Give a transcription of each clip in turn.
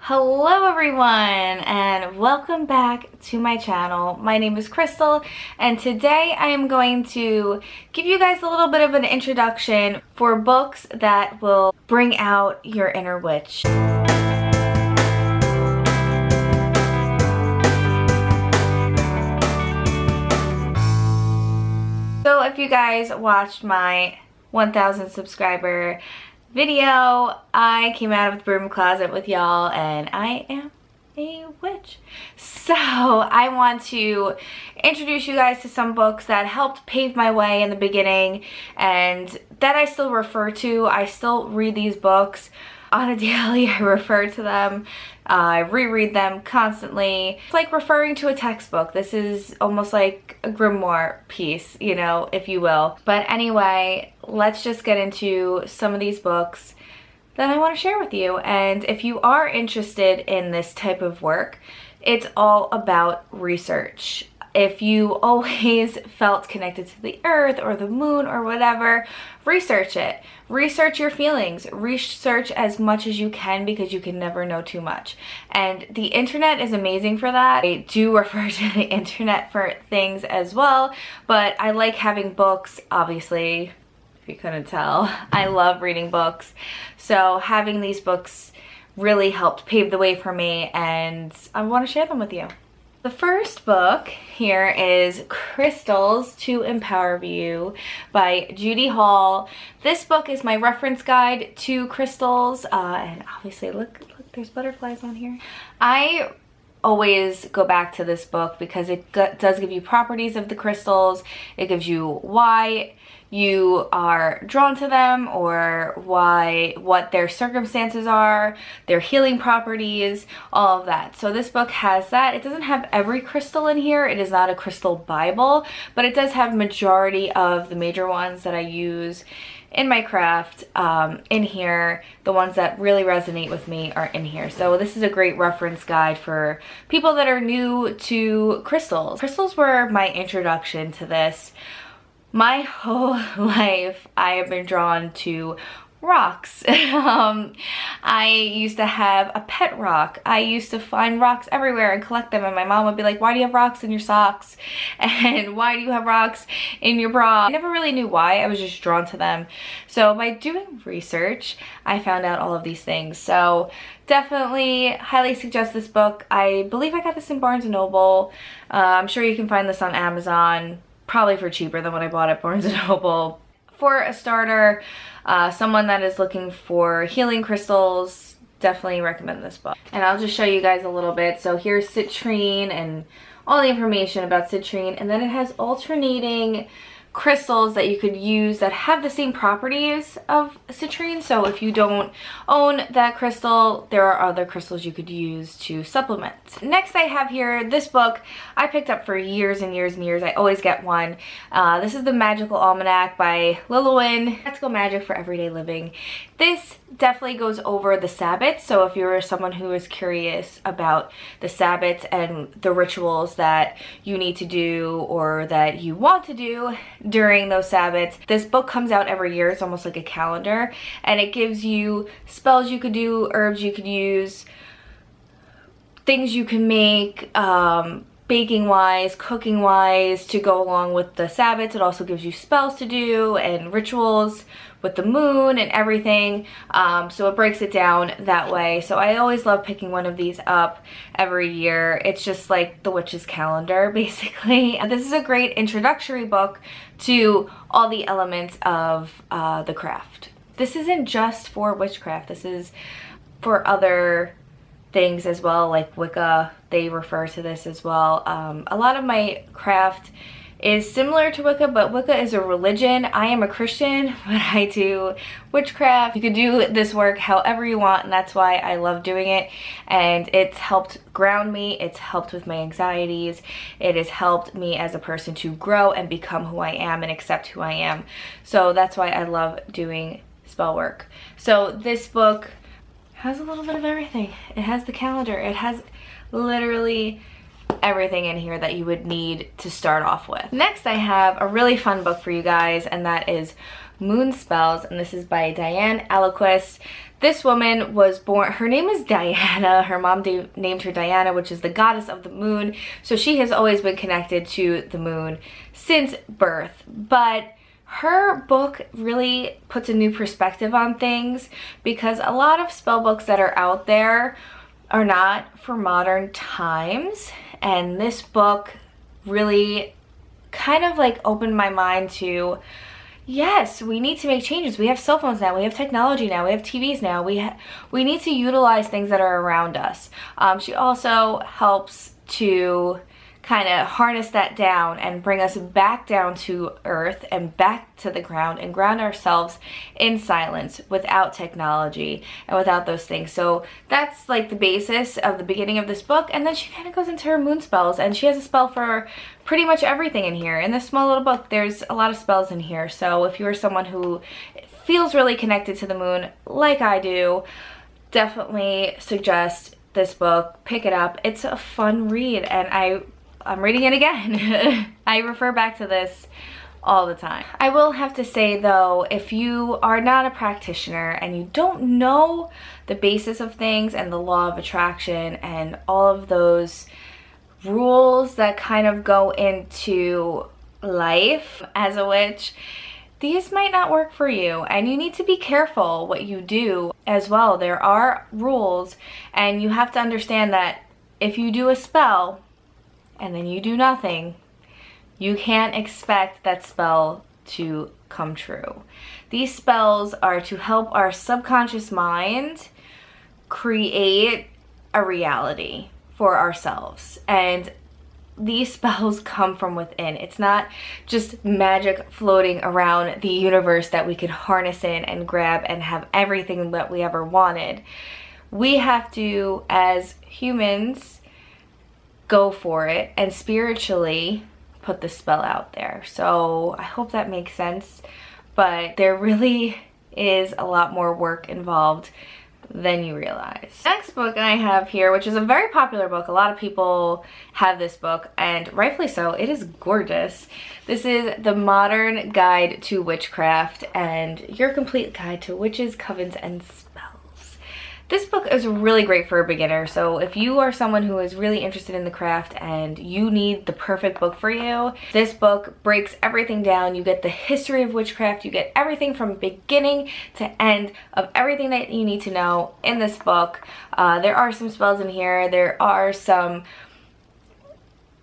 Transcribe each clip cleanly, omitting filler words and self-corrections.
Hello everyone and welcome back to my channel. My name is Crystal and today I am going to give you guys a little bit of an introduction for books that will bring out your inner witch. So if you guys watched my 1000 subscriber video, I came out of the broom closet with y'all and I am a witch. So I want to introduce you guys to some books that helped pave my way in the beginning and that I still refer to. I still read these books on a daily. I refer to them. I reread them constantly. It's like referring to a textbook. This is almost like a grimoire piece, you know, if you will. But anyway, let's just get into some of these books that I want to share with you. And if you are interested in this type of work, it's all about research. If you always felt connected to the earth or the moon or whatever, research it. Research your feelings. Research as much as you can because you can never know too much. And the internet is amazing for that. I do refer to the internet for things as well, but I like having books, obviously, if you couldn't tell. I love reading books. So having these books really helped pave the way for me and I want to share them with you. The first book here is Crystals to Empower You by Judy Hall. This book is my reference guide to crystals, and obviously look, there's butterflies on here. I always go back to this book because it does give you properties of the crystals. It gives you why you are drawn to them or what their circumstances are, their healing properties, all of that. So this book has that. It doesn't have every crystal in here. It is not a crystal Bible, but it does have majority of the major ones that I use in my craft in here. The ones that really resonate with me are in here. So this is a great reference guide for people that are new to crystals. Crystals were my introduction to this. My whole life I have been drawn to rocks. I used to have a pet rock. I used to find rocks everywhere and collect them, and my mom would be like, why do you have rocks in your socks? And why do you have rocks in your bra? I never really knew why. I was just drawn to them. So by doing research, I found out all of these things. So definitely highly suggest this book. I believe I got this in Barnes & Noble. I'm sure you can find this on Amazon, probably for cheaper than what I bought at Barnes & Noble. For a starter, someone that is looking for healing crystals, definitely recommend this book. And I'll just show you guys a little bit. So here's citrine and all the information about citrine, and then it has alternating crystals that you could use that have the same properties of citrine. So if you don't own that crystal, there are other crystals you could use to supplement. Next I have here this book I picked up for years and years and years. I always get one. This is the Magical Almanac by Lilwyn. Practical Magic for Everyday Living. This definitely goes over the Sabbats. So if you're someone who is curious about the Sabbats and the rituals that you need to do or that you want to do during those Sabbats, this book comes out every year. It's almost like a calendar, and it gives you spells you could do, herbs you could use, things you can make, baking wise, cooking wise, to go along with the Sabbats. It also gives you spells to do and rituals with the moon and everything. So it breaks it down that way. So I always love picking one of these up every year. It's just like the witch's calendar, basically. And this is a great introductory book to all the elements of the craft. This isn't just for witchcraft. This is for other things as well, like Wicca. They refer to this as well. A lot of my craft is similar to Wicca, but Wicca is a religion. I am a Christian, but I do witchcraft. You can do this work however you want, and that's why I love doing it. And it's helped ground me. It's helped with my anxieties. It has helped me as a person to grow and become who I am and accept who I am. So that's why I love doing spell work. So this book has a little bit of everything. It has the calendar. It has literally everything in here that you would need to start off with. Next, I have a really fun book for you guys, and that is Moon Spells, and this is by Diane Alquist. This woman was born, her name is Diana. Her mom named her Diana, which is the goddess of the moon. So she has always been connected to the moon since birth. But her book really puts a new perspective on things, because a lot of spell books that are out there are not for modern times. And this book really kind of like opened my mind to, yes, we need to make changes. We have cell phones now, we have technology now, we have TVs now, we need to utilize things that are around us. She also helps to kind of harness that down and bring us back down to earth and back to the ground and ground ourselves in silence without technology and without those things. So that's like the basis of the beginning of this book. And then she kind of goes into her moon spells, and she has a spell for pretty much everything in here. In this small little book, there's a lot of spells in here. So if you're someone who feels really connected to the moon like I do, definitely suggest this book. Pick it up. It's a fun read, and I'm reading it again. I refer back to this all the time. I will have to say though, if you are not a practitioner and you don't know the basis of things and the law of attraction and all of those rules that kind of go into life as a witch, these might not work for you, and you need to be careful what you do as well. There are rules, and you have to understand that if you do a spell and then you do nothing, you can't expect that spell to come true. These spells are to help our subconscious mind create a reality for ourselves, and these spells come from within. It's not just magic floating around the universe that we can harness in and grab and have everything that we ever wanted. We have to, as humans, go for it and spiritually put the spell out there. So I hope that makes sense, but there really is a lot more work involved than you realize. Next book I have here, which is a very popular book. A lot of people have this book, and rightfully so. It is gorgeous. This is The Modern Guide to Witchcraft, and your complete guide to witches, covens, and spells. This book is really great for a beginner, so if you are someone who is really interested in the craft and you need the perfect book for you, this book breaks everything down. You get the history of witchcraft, you get everything from beginning to end of everything that you need to know in this book. There are some spells in here, there are some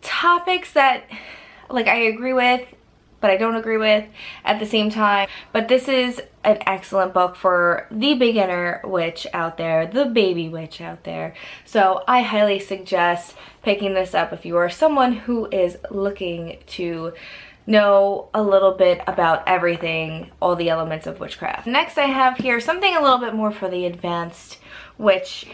topics that like I agree with, but I don't agree with at the same time. But this is an excellent book for the beginner witch out there, the baby witch out there. So I highly suggest picking this up if you are someone who is looking to know a little bit about everything, all the elements of witchcraft. Next I have here something a little bit more for the advanced witch,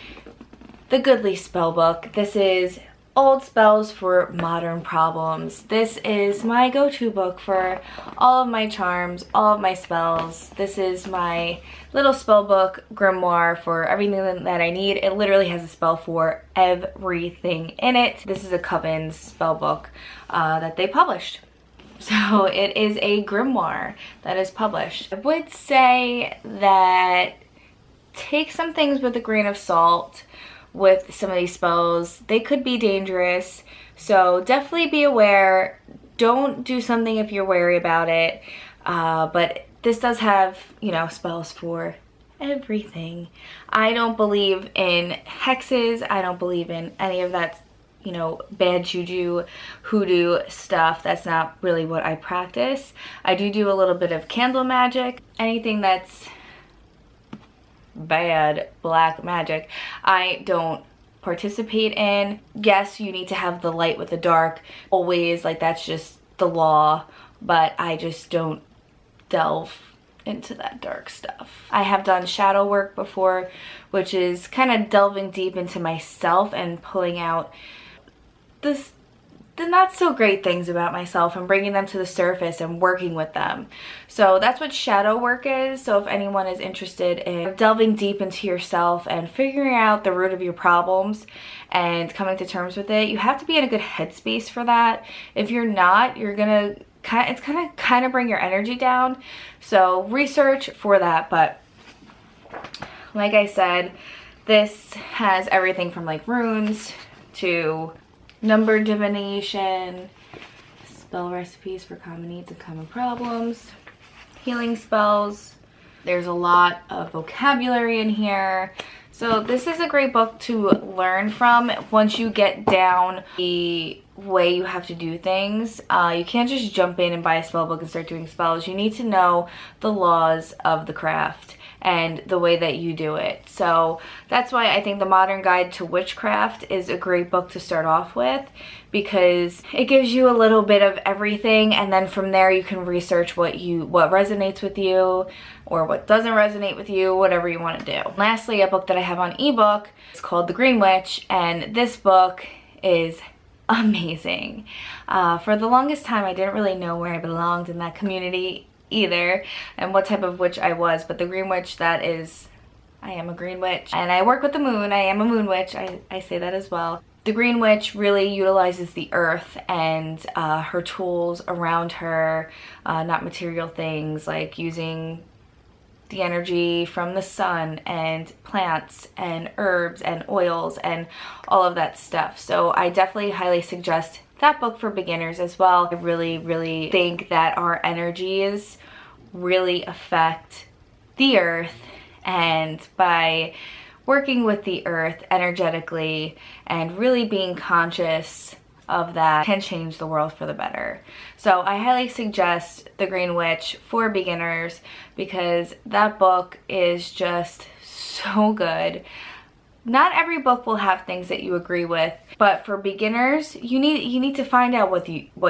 the Goodly Spellbook. This is old spells for modern problems. This is my go-to book for all of my charms, all of my spells. This is my little spell book grimoire for everything that I need. It literally has a spell for everything in it. This is a Coven spell book that they published. So it is a grimoire that is published. I would say that take some things with a grain of salt with some of these spells. They could be dangerous, so definitely be aware. Don't do something if you're wary about it, but this does have, you know, spells for everything. I don't believe in hexes. I don't believe in any of that, you know, bad juju, hoodoo stuff. That's not really what I practice. I do a little bit of candle magic. Anything that's bad black magic I don't participate in. Yes, you need to have the light with the dark always, like that's just the law, but I just don't delve into that dark stuff. I have done shadow work before, which is kind of delving deep into myself and pulling out the not so great things about myself and bringing them to the surface and working with them. So that's what shadow work is. So if anyone is interested in delving deep into yourself and figuring out the root of your problems and coming to terms with it, you have to be in a good headspace for that. If you're not, you're gonna it's gonna kind of bring your energy down. So research for that. But like I said, this has everything from like runes to number divination, spell recipes for common needs and common problems, healing spells. There's a lot of vocabulary in here. So this is a great book to learn from once you get down the way you have to do things. You can't just jump in and buy a spell book and start doing spells. You need to know the laws of the craft and the way that you do it. So that's why I think the Modern Guide to Witchcraft is a great book to start off with, because it gives you a little bit of everything, and then from there you can research what resonates with you or what doesn't resonate with you, whatever you want to do. Lastly, a book that I have on ebook is called The Green Witch, and this book is amazing. For the longest time I didn't really know where I belonged in that community either and what type of witch I was, but the Green Witch, that is, I am a Green Witch, and I work with the moon. I am a moon witch. I say that as well. The Green Witch really utilizes the earth and her tools around her, not material things, like using the energy from the sun and plants and herbs and oils and all of that stuff. So I definitely highly suggest that book for beginners as well. I really think that our energies really affect the earth, and by working with the earth energetically and really being conscious of that can change the world for the better. So I highly suggest The Green Witch for beginners, because that book is just so good. Not every book will have things that you agree with, but for beginners, you need to find out what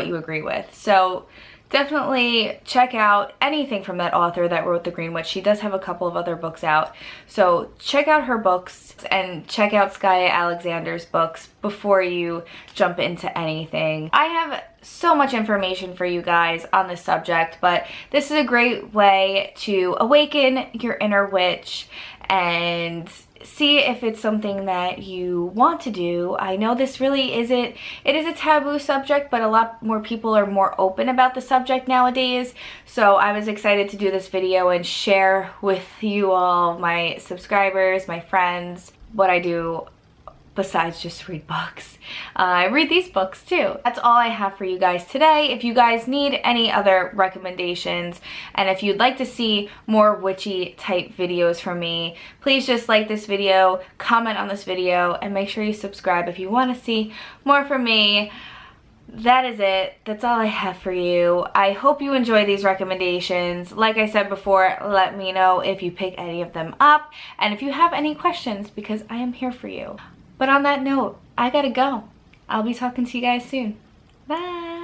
you agree with. So definitely check out anything from that author that wrote The Green Witch. She does have a couple of other books out. So check out her books and check out Skye Alexander's books before you jump into anything. I have so much information for you guys on this subject, but this is a great way to awaken your inner witch and see if it's something that you want to do. I know this really isn't, it is a taboo subject, but a lot more people are more open about the subject nowadays. So I was excited to do this video and share with you all, my subscribers, my friends, what I do besides just read books. I read these books too. That's all I have for you guys today. If you guys need any other recommendations, and if you'd like to see more witchy type videos from me, please just like this video, comment on this video, and make sure you subscribe if you want to see more from me. That is it. That's all I have for you. I hope you enjoy these recommendations. Like I said before, let me know if you pick any of them up, and if you have any questions, because I am here for you. But on that note, I gotta go. I'll be talking to you guys soon. Bye!